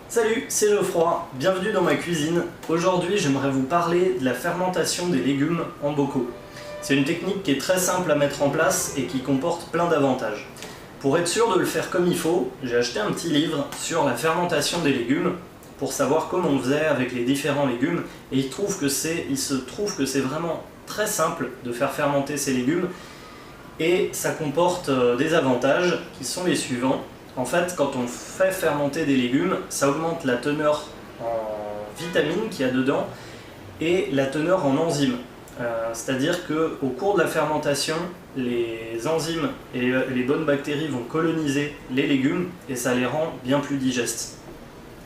Salut, c'est Geoffroy, bienvenue dans ma cuisine. Aujourd'hui, j'aimerais vous parler de la fermentation des légumes en bocaux. C'est une technique qui est très simple à mettre en place et qui comporte plein d'avantages. Pour être sûr de le faire comme il faut, j'ai acheté un petit livre sur la fermentation des légumes pour savoir comment on faisait avec les différents légumes, et il se trouve que c'est vraiment très simple de faire fermenter ces légumes, et ça comporte des avantages qui sont les suivants. En fait, quand on fait fermenter des légumes, ça augmente la teneur en vitamines qu'il y a dedans et la teneur en enzymes. C'est-à-dire qu'au cours de la fermentation, les enzymes et les bonnes bactéries vont coloniser les légumes et ça les rend bien plus digestes.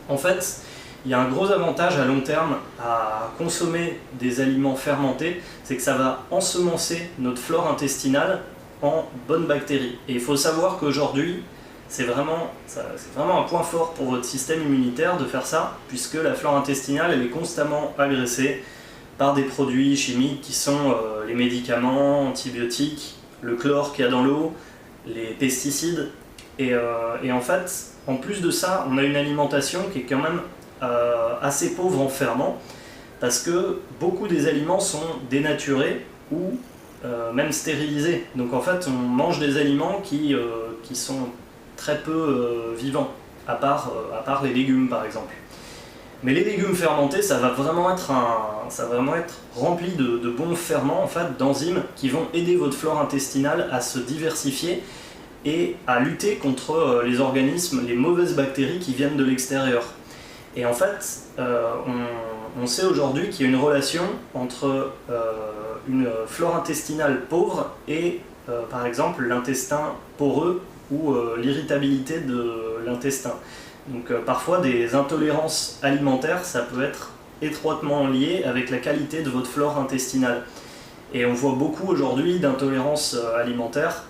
En fait, il y a un gros avantage à long terme à consommer des aliments fermentés, c'est que ça va ensemencer notre flore intestinale en bonnes bactéries. Et il faut savoir qu'aujourd'hui, c'est vraiment un point fort pour votre système immunitaire de faire ça, puisque la flore intestinale elle est constamment agressée par des produits chimiques qui sont les médicaments, antibiotiques, le chlore qu'il y a dans l'eau, les pesticides. Et en fait, en plus de ça, on a une alimentation qui est quand même assez pauvre en ferments, parce que beaucoup des aliments sont dénaturés ou même stérilisés. Donc en fait, on mange des aliments qui sont très peu vivants, à part les légumes par exemple. Mais les légumes fermentés, ça va vraiment être rempli de bons ferments, en fait, d'enzymes qui vont aider votre flore intestinale à se diversifier et à lutter contre les organismes, les mauvaises bactéries qui viennent de l'extérieur. Et en fait, on sait aujourd'hui qu'il y a une relation entre une flore intestinale pauvre et par exemple l'intestin poreux ou l'irritabilité de l'intestin. Donc parfois des intolérances alimentaires, ça peut être étroitement lié avec la qualité de votre flore intestinale. Et on voit beaucoup aujourd'hui d'intolérances alimentaires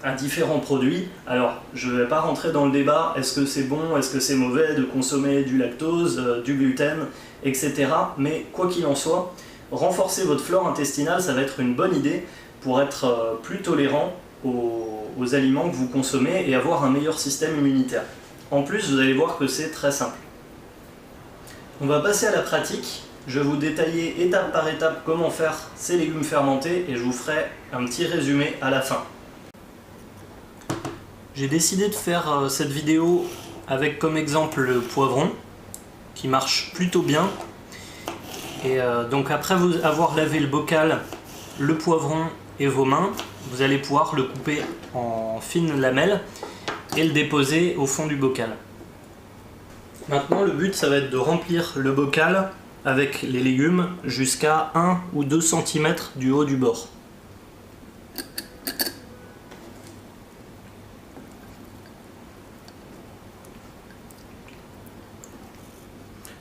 à différents produits. Alors je ne vais pas rentrer dans le débat, est-ce que c'est bon, est-ce que c'est mauvais de consommer du lactose, du gluten, etc. Mais quoi qu'il en soit, renforcer votre flore intestinale, ça va être une bonne idée pour être plus tolérant aux aliments que vous consommez et avoir un meilleur système immunitaire. En plus, vous allez voir que c'est très simple. On va passer à la pratique. Je vais vous détailler étape par étape comment faire ces légumes fermentés et je vous ferai un petit résumé à la fin. J'ai décidé de faire cette vidéo avec comme exemple le poivron qui marche plutôt bien. Et donc après avoir lavé le bocal, le poivron et vos mains, vous allez pouvoir le couper en fines lamelles et le déposer au fond du bocal. Maintenant, le but, ça va être de remplir le bocal avec les légumes jusqu'à 1 ou 2 cm du haut du bord.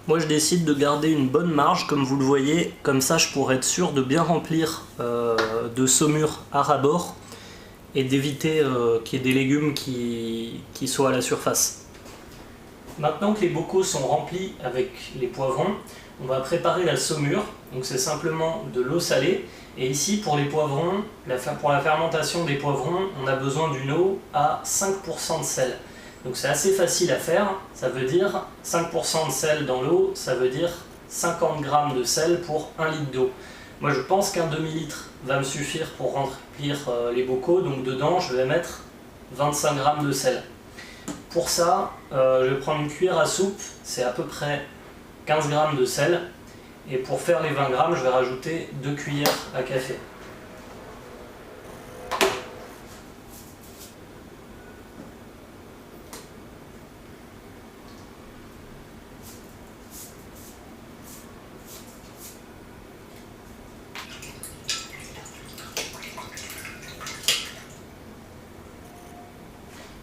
Moi, je décide de garder une bonne marge, comme vous le voyez, comme ça je pourrais être sûr de bien remplir de saumure à ras-bord et d'éviter qu'il y ait des légumes qui soient à la surface. Maintenant que les bocaux sont remplis avec les poivrons, on va préparer la saumure. Donc c'est simplement de l'eau salée. Et ici, pour les poivrons, pour la fermentation des poivrons, on a besoin d'une eau à 5% de sel. Donc c'est assez facile à faire, ça veut dire 5% de sel dans l'eau, ça veut dire 50 g de sel pour 1 litre d'eau. Moi je pense qu'un demi-litre va me suffire pour remplir les bocaux, donc dedans je vais mettre 25 g de sel. Pour ça, je vais prendre une cuillère à soupe, c'est à peu près 15 g de sel, et pour faire les 20 g, je vais rajouter 2 cuillères à café.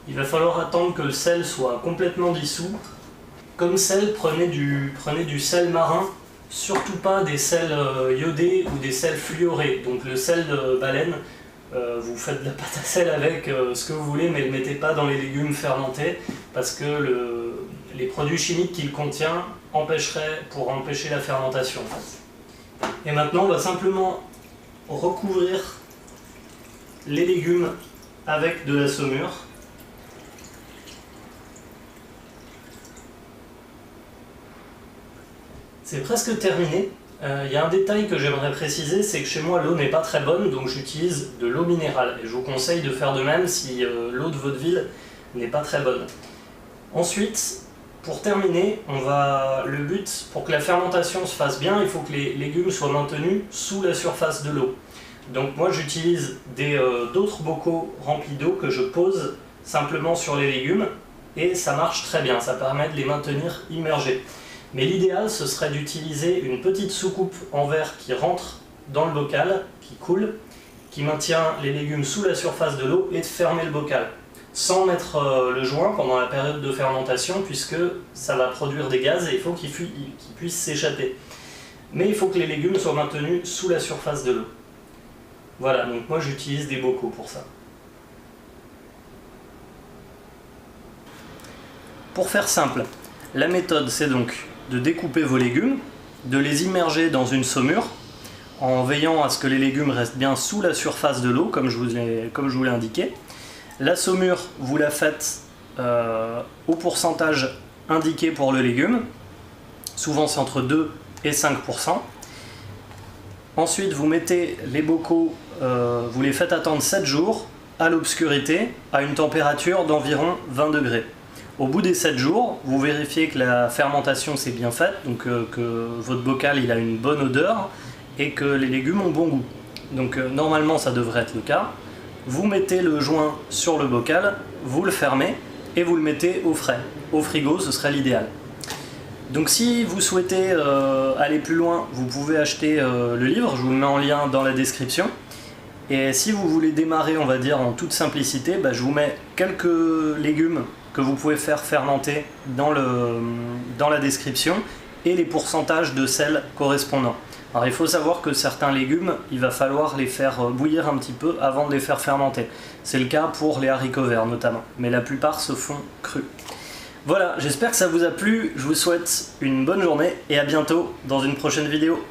Il va falloir attendre que le sel soit complètement dissous. Comme sel, prenez du sel marin, surtout pas des sels iodés ou des sels fluorés. Donc le sel de baleine, vous faites de la pâte à sel avec ce que vous voulez, mais ne le mettez pas dans les légumes fermentés, parce que les produits chimiques qu'il contient pour empêcher la fermentation. Et maintenant, on va simplement recouvrir les légumes avec de la saumure. C'est presque terminé. Il y a un détail que j'aimerais préciser, c'est que chez moi l'eau n'est pas très bonne, donc j'utilise de l'eau minérale. Et je vous conseille de faire de même si l'eau de votre ville n'est pas très bonne. Ensuite, pour terminer, le but, pour que la fermentation se fasse bien, il faut que les légumes soient maintenus sous la surface de l'eau. Donc moi j'utilise d'autres bocaux remplis d'eau que je pose simplement sur les légumes, et ça marche très bien, ça permet de les maintenir immergés. Mais l'idéal, ce serait d'utiliser une petite soucoupe en verre qui rentre dans le bocal, qui coule, qui maintient les légumes sous la surface de l'eau, et de fermer le bocal, sans mettre le joint pendant la période de fermentation, puisque ça va produire des gaz et il faut qu'ils puissent s'échapper. Mais il faut que les légumes soient maintenus sous la surface de l'eau. Voilà, donc moi j'utilise des bocaux pour ça. Pour faire simple, la méthode c'est donc de découper vos légumes, de les immerger dans une saumure, en veillant à ce que les légumes restent bien sous la surface de l'eau, comme je vous l'ai indiqué. La saumure, vous la faites au pourcentage indiqué pour le légume, souvent c'est entre 2 et 5%. Ensuite, vous mettez les bocaux, vous les faites attendre 7 jours à l'obscurité, à une température d'environ 20 degrés. Au bout des 7 jours, vous vérifiez que la fermentation s'est bien faite, donc que votre bocal il a une bonne odeur et que les légumes ont bon goût. Donc normalement ça devrait être le cas. Vous mettez le joint sur le bocal, vous le fermez et vous le mettez au frais. Au frigo, ce serait l'idéal. Donc si vous souhaitez aller plus loin, vous pouvez acheter le livre, je vous le mets en lien dans la description. Et si vous voulez démarrer, on va dire, en toute simplicité, je vous mets quelques légumes que vous pouvez faire fermenter dans la description et les pourcentages de sel correspondants. Alors il faut savoir que certains légumes, il va falloir les faire bouillir un petit peu avant de les faire fermenter. C'est le cas pour les haricots verts notamment, mais la plupart se font crus. Voilà, j'espère que ça vous a plu, je vous souhaite une bonne journée et à bientôt dans une prochaine vidéo.